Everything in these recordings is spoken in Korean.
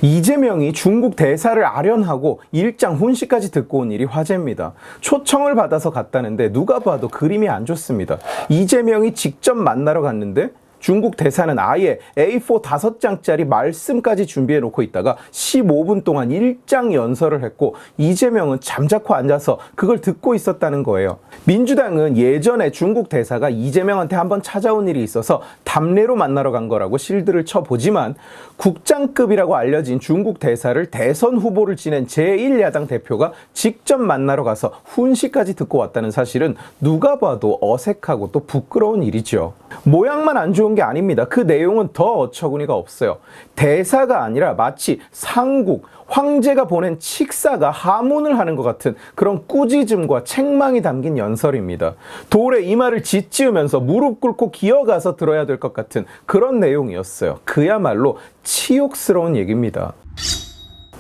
이재명이 중국 대사를 아련하고 일장 훈시까지 듣고 온 일이 화제입니다. 초청을 받아서 갔다는데 누가 봐도 그림이 안 좋습니다. 이재명이 직접 만나러 갔는데 중국 대사는 아예 A4 5장짜리 말씀까지 준비해 놓고 있다가 15분 동안 일장 연설을 했고 이재명은 잠자코 앉아서 그걸 듣고 있었다는 거예요. 민주당은 예전에 중국 대사가 이재명한테 한번 찾아온 일이 있어서 담례로 만나러 간 거라고 실드를 쳐보지만 국장급이라고 알려진 중국 대사를 대선 후보를 지낸 제1야당 대표가 직접 만나러 가서 훈시까지 듣고 왔다는 사실은 누가 봐도 어색하고 또 부끄러운 일이죠. 모양만 안 좋은 게 아닙니다. 그 내용은 더 어처구니가 없어요. 대사가 아니라 마치 상국, 황제가 보낸 칙사가 하문을 하는 것 같은 그런 꾸짖음과 책망이 담긴 연설입니다. 돌에 이마를 짓지으면서 무릎 꿇고 기어가서 들어야 될 것 같은 그런 내용이었어요. 그야말로 치욕스러운 얘기입니다.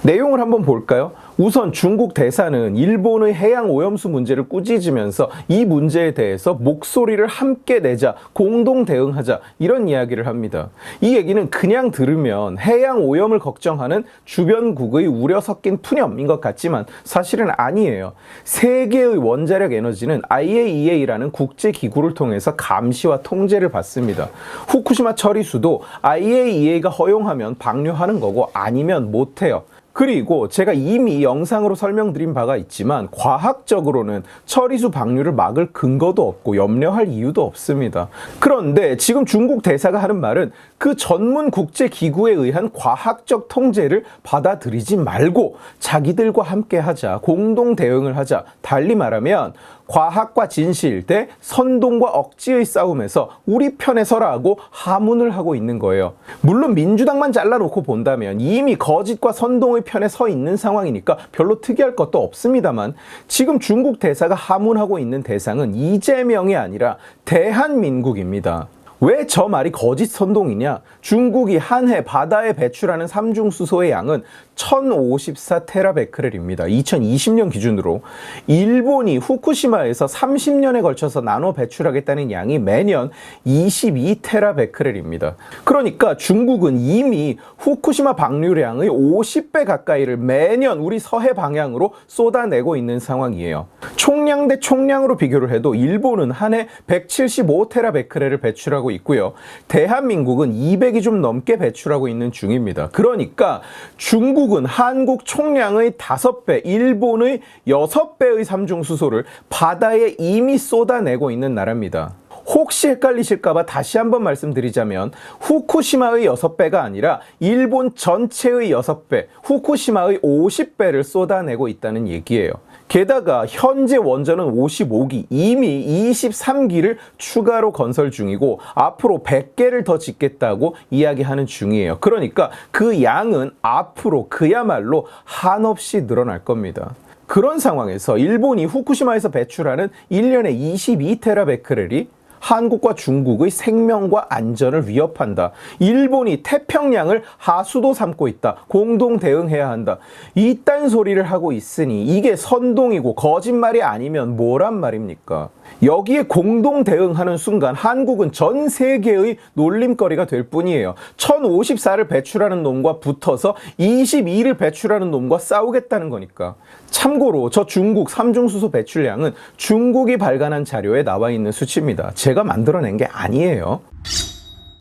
내용을 한번 볼까요? 우선 중국 대사는 일본의 해양 오염수 문제를 꾸짖으면서 이 문제에 대해서 목소리를 함께 내자, 공동 대응하자 이런 이야기를 합니다. 이 얘기는 그냥 들으면 해양 오염을 걱정하는 주변국의 우려 섞인 푸념인 것 같지만 사실은 아니에요. 세계의 원자력 에너지는 IAEA라는 국제기구를 통해서 감시와 통제를 받습니다. 후쿠시마 처리수도 IAEA가 허용하면 방류하는 거고 아니면 못해요. 그리고 제가 이미 영상으로 설명드린 바가 있지만 과학적으로는 처리수 방류를 막을 근거도 없고 염려할 이유도 없습니다. 그런데 지금 중국 대사가 하는 말은 그 전문 국제기구에 의한 과학적 통제를 받아들이지 말고 자기들과 함께 하자, 공동 대응을 하자, 달리 말하면 과학과 진실 대 선동과 억지의 싸움에서 우리 편에 서라고 하문을 하고 있는 거예요. 물론 민주당만 잘라놓고 본다면 이미 거짓과 선동의 편에 서 있는 상황이니까 별로 특이할 것도 없습니다만 지금 중국 대사가 하문하고 있는 대상은 이재명이 아니라 대한민국입니다. 왜 저 말이 거짓 선동이냐? 중국이 한 해 바다에 배출하는 삼중수소의 양은 1054테라베크렐입니다. 2020년 기준으로. 일본이 후쿠시마에서 30년에 걸쳐서 나눠 배출하겠다는 양이 매년 22테라베크렐입니다. 그러니까 중국은 이미 후쿠시마 방류량의 50배 가까이를 매년 우리 서해 방향으로 쏟아내고 있는 상황이에요. 총량 대 총량으로 비교를 해도 일본은 한 해 175테라베크렐을 배출하고 있고요. 대한민국은 200이 좀 넘게 배출하고 있는 중입니다. 그러니까 중국은 한국 총량의 5배, 일본의 6배의 삼중수소를 바다에 이미 쏟아내고 있는 나라입니다. 혹시 헷갈리실까봐 다시 한번 말씀드리자면 후쿠시마의 6배가 아니라 일본 전체의 6배, 후쿠시마의 50배를 쏟아내고 있다는 얘기예요. 게다가 현재 원전은 55기, 이미 23기를 추가로 건설 중이고 앞으로 100개를 더 짓겠다고 이야기하는 중이에요. 그러니까 그 양은 앞으로 그야말로 한없이 늘어날 겁니다. 그런 상황에서 일본이 후쿠시마에서 배출하는 1년에 22테라베크렐이 한국과 중국의 생명과 안전을 위협한다. 일본이 태평양을 하수도 삼고 있다. 공동 대응해야 한다. 이딴 소리를 하고 있으니 이게 선동이고 거짓말이 아니면 뭐란 말입니까? 여기에 공동 대응하는 순간 한국은 전 세계의 놀림거리가 될 뿐이에요. 1054를 배출하는 놈과 붙어서 22를 배출하는 놈과 싸우겠다는 거니까. 참고로 저 중국 삼중수소 배출량은 중국이 발간한 자료에 나와 있는 수치입니다. 제가 만들어낸 게 아니에요.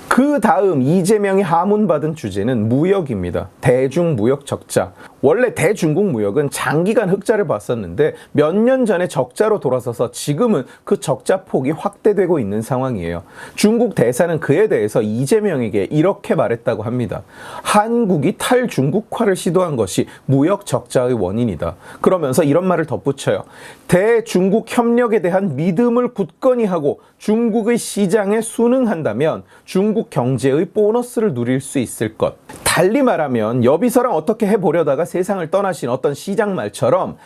그 다음 이재명이 하문받은 주제는 무역입니다. 대중무역 적자. 원래 대중국 무역은 장기간 흑자를 봤었는데 몇 년 전에 적자로 돌아서서 지금은 그 적자 폭이 확대되고 있는 상황이에요. 중국 대사는 그에 대해서 이재명에게 이렇게 말했다고 합니다. 한국이 탈중국화를 시도한 것이 무역 적자의 원인이다. 그러면서 이런 말을 덧붙여요. 대중국 협력에 대한 믿음을 굳건히 하고 중국의 시장에 순응한다면 중국 경제의 보너스를 누릴 수 있을 것. 달리 말하면 여비서랑 어떻게 해보려다가 세상을 떠나신 어떤 시장 말처럼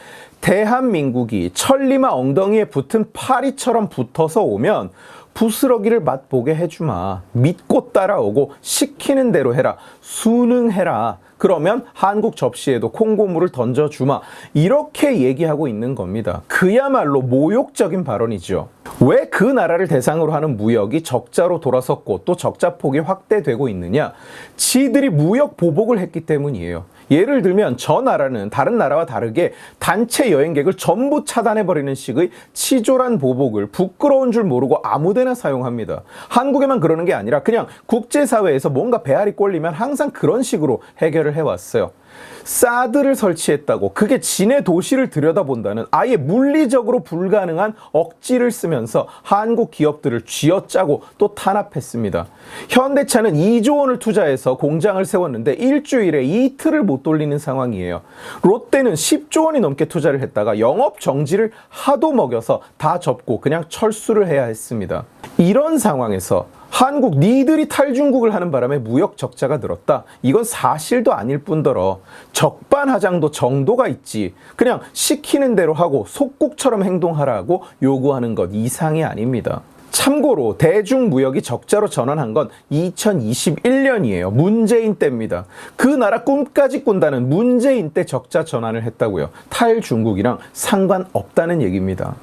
대한민국이 천리마 엉덩이에 붙은 파리처럼 붙어서 오면 부스러기를 맛보게 해주마. 믿고 따라오고 시키는 대로 해라. 순응해라. 그러면 한국 접시에도 콩고물을 던져주마. 이렇게 얘기하고 있는 겁니다. 그야말로 모욕적인 발언이죠. 왜 그 나라를 대상으로 하는 무역이 적자로 돌아섰고 또 적자폭이 확대되고 있느냐? 지들이 무역 보복을 했기 때문이에요. 예를 들면 저 나라는 다른 나라와 다르게 단체 여행객을 전부 차단해버리는 식의 치졸한 보복을 부끄러운 줄 모르고 아무데나 사용합니다. 한국에만 그러는 게 아니라 그냥 국제사회에서 뭔가 배알이 꼴리면 항상 그런 식으로 해결을 해왔어요. 사드를 설치했다고 그게 진해 도시를 들여다본다는 아예 물리적으로 불가능한 억지를 쓰면서 한국 기업들을 쥐어짜고 또 탄압했습니다. 현대차는 2조 원을 투자해서 공장을 세웠는데 일주일에 이틀을 못 돌리는 상황이에요. 롯데는 10조 원이 넘게 투자를 했다가 영업 정지를 하도 먹여서 다 접고 그냥 철수를 해야 했습니다. 이런 상황에서 한국 니들이 탈중국을 하는 바람에 무역 적자가 늘었다. 이건 사실도 아닐 뿐더러 적반하장도 정도가 있지. 그냥 시키는 대로 하고 속국처럼 행동하라고 요구하는 것 이상이 아닙니다. 참고로 대중무역이 적자로 전환한 건 2021년이에요. 문재인 때입니다. 그 나라 꿈까지 꾼다는 문재인 때 적자 전환을 했다고요. 탈중국이랑 상관없다는 얘기입니다.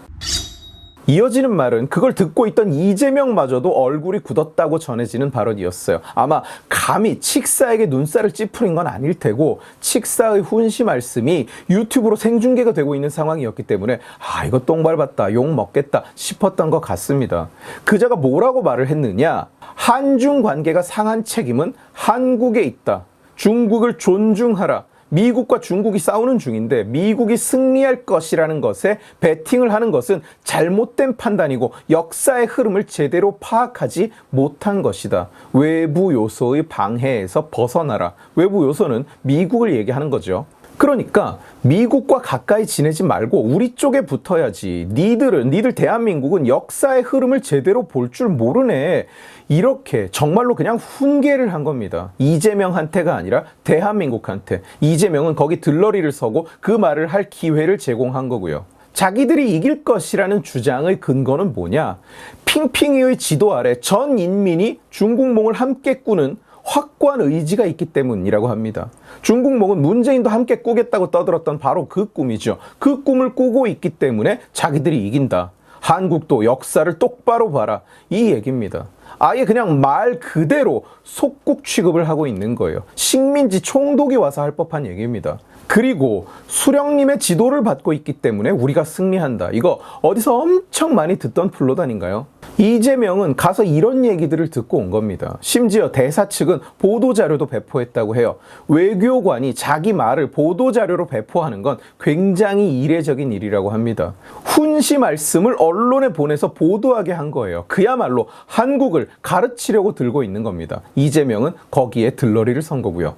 이어지는 말은 그걸 듣고 있던 이재명마저도 얼굴이 굳었다고 전해지는 발언이었어요. 아마 감히 칙사에게 눈살을 찌푸린 건 아닐 테고 칙사의 훈시 말씀이 유튜브로 생중계가 되고 있는 상황이었기 때문에 이거 똥 밟았다, 욕 먹겠다 싶었던 것 같습니다. 그자가 뭐라고 말을 했느냐? 한중 관계가 상한 책임은 한국에 있다. 중국을 존중하라. 미국과 중국이 싸우는 중인데 미국이 승리할 것이라는 것에 베팅을 하는 것은 잘못된 판단이고 역사의 흐름을 제대로 파악하지 못한 것이다. 외부 요소의 방해에서 벗어나라. 외부 요소는 미국을 얘기하는 거죠. 그러니까 미국과 가까이 지내지 말고 우리 쪽에 붙어야지. 니들 대한민국은 역사의 흐름을 제대로 볼 줄 모르네. 이렇게 정말로 그냥 훈계를 한 겁니다. 이재명한테가 아니라 대한민국한테. 이재명은 거기 들러리를 서고 그 말을 할 기회를 제공한 거고요. 자기들이 이길 것이라는 주장의 근거는 뭐냐? 핑핑이의 지도 아래 전 인민이 중국몽을 함께 꾸는 확고한 의지가 있기 때문이라고 합니다. 중국몽은 문재인도 함께 꾸겠다고 떠들었던 바로 그 꿈이죠. 그 꿈을 꾸고 있기 때문에 자기들이 이긴다. 한국도 역사를 똑바로 봐라. 이 얘기입니다. 아예 그냥 말 그대로 속국 취급을 하고 있는 거예요. 식민지 총독이 와서 할 법한 얘기입니다. 그리고 수령님의 지도를 받고 있기 때문에 우리가 승리한다. 이거 어디서 엄청 많이 듣던 플롯 아닌가요? 이재명은 가서 이런 얘기들을 듣고 온 겁니다. 심지어 대사 측은 보도자료도 배포했다고 해요. 외교관이 자기 말을 보도자료로 배포하는 건 굉장히 이례적인 일이라고 합니다. 훈시 말씀을 언론에 보내서 보도하게 한 거예요. 그야말로 한국을 가르치려고 들고 있는 겁니다. 이재명은 거기에 들러리를 선 거고요.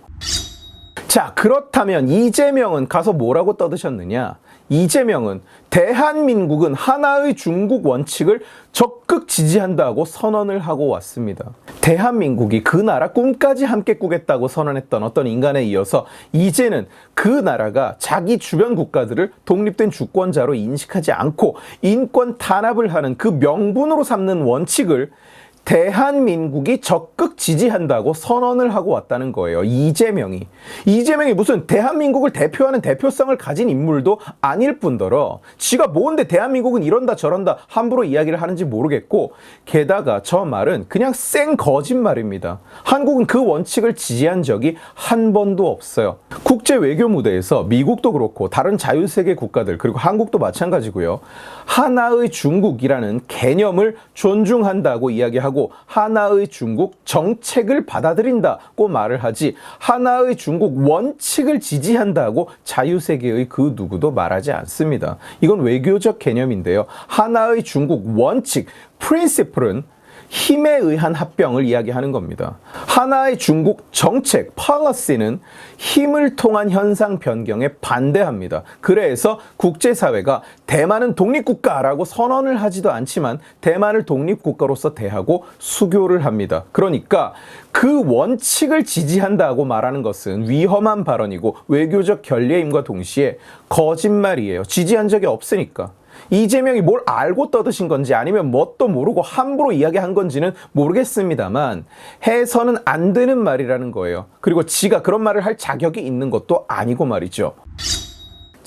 자, 그렇다면 이재명은 가서 뭐라고 떠드셨느냐? 이재명은 대한민국은 하나의 중국 원칙을 적극 지지한다고 선언을 하고 왔습니다. 대한민국이 그 나라 꿈까지 함께 꾸겠다고 선언했던 어떤 인간에 이어서 이제는 그 나라가 자기 주변 국가들을 독립된 주권자로 인식하지 않고 인권 탄압을 하는 그 명분으로 삼는 원칙을 대한민국이 적극 지지한다고 선언을 하고 왔다는 거예요. 이재명이 무슨 대한민국을 대표하는 대표성을 가진 인물도 아닐 뿐더러 지가 뭔데 대한민국은 이런다 저런다 함부로 이야기를 하는지 모르겠고 게다가 저 말은 그냥 생 거짓말입니다. 한국은 그 원칙을 지지한 적이 한 번도 없어요. 국제 외교 무대에서 미국도 그렇고 다른 자유세계 국가들 그리고 한국도 마찬가지고요. 하나의 중국이라는 개념을 존중한다고 이야기하고 하나의 중국 정책을 받아들인다고 말을 하지 하나의 중국 원칙을 지지한다고 자유세계의 그 누구도 말하지 않습니다. 이건 외교적 개념인데요. 하나의 중국 원칙, principle은 힘에 의한 합병을 이야기하는 겁니다. 하나의 중국 정책, policy는 힘을 통한 현상 변경에 반대합니다. 그래서 국제사회가 대만은 독립국가라고 선언을 하지도 않지만 대만을 독립국가로서 대하고 수교를 합니다. 그러니까 그 원칙을 지지한다고 말하는 것은 위험한 발언이고 외교적 결례임과 동시에 거짓말이에요. 지지한 적이 없으니까. 이재명이 뭘 알고 떠드신 건지 아니면 뭣도 모르고 함부로 이야기한 건지는 모르겠습니다만 해서는 안 되는 말이라는 거예요. 그리고 지가 그런 말을 할 자격이 있는 것도 아니고 말이죠.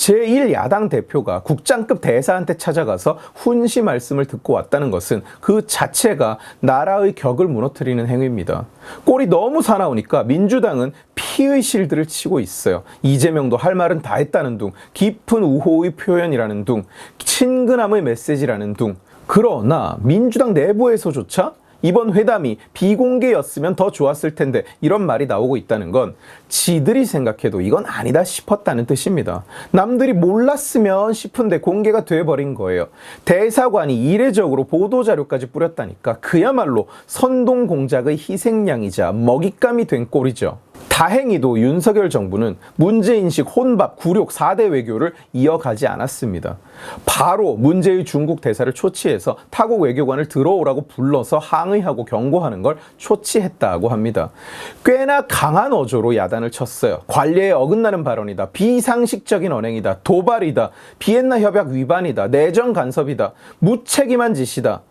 제1야당 대표가 국장급 대사한테 찾아가서 훈시 말씀을 듣고 왔다는 것은 그 자체가 나라의 격을 무너뜨리는 행위입니다. 꼴이 너무 사나우니까 민주당은 피의 실드를 치고 있어요. 이재명도 할 말은 다 했다는 둥, 깊은 우호의 표현이라는 둥, 친근함의 메시지라는 둥. 그러나 민주당 내부에서조차 이번 회담이 비공개였으면 더 좋았을 텐데 이런 말이 나오고 있다는 건 지들이 생각해도 이건 아니다 싶었다는 뜻입니다. 남들이 몰랐으면 싶은데 공개가 돼버린 거예요. 대사관이 이례적으로 보도자료까지 뿌렸다니까 그야말로 선동공작의 희생양이자 먹잇감이 된 꼴이죠. 다행히도 윤석열 정부는 문제인식 혼밥 굴욕 4대 외교를 이어가지 않았습니다. 바로 문제의 중국 대사를 초치해서 타국 외교관을 들어오라고 불러서 항의하고 경고하는 걸 초치했다고 합니다. 꽤나 강한 어조로 야단을 쳤어요. 관례에 어긋나는 발언이다. 비상식적인 언행이다. 도발이다. 비엔나 협약 위반이다. 내정 간섭이다. 무책임한 짓이다.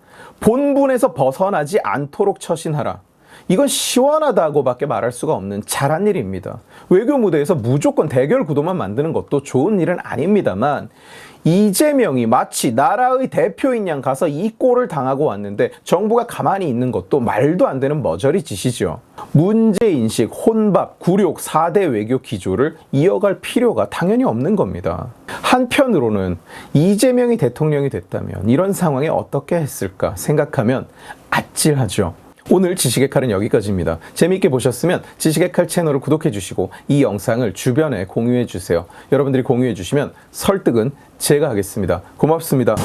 본분에서 벗어나지 않도록 처신하라. 이건 시원하다고밖에 말할 수가 없는 잘한 일입니다. 외교 무대에서 무조건 대결 구도만 만드는 것도 좋은 일은 아닙니다만 이재명이 마치 나라의 대표인 양 가서 이 꼴을 당하고 왔는데 정부가 가만히 있는 것도 말도 안 되는 머저리 짓이죠. 문제인식, 혼밥, 굴욕 4대 외교 기조를 이어갈 필요가 당연히 없는 겁니다. 한편으로는 이재명이 대통령이 됐다면 이런 상황에 어떻게 했을까 생각하면 아찔하죠. 오늘 지식의 칼은 여기까지입니다. 재미있게 보셨으면 지식의 칼 채널을 구독해 주시고 이 영상을 주변에 공유해 주세요. 여러분들이 공유해 주시면 설득은 제가 하겠습니다. 고맙습니다.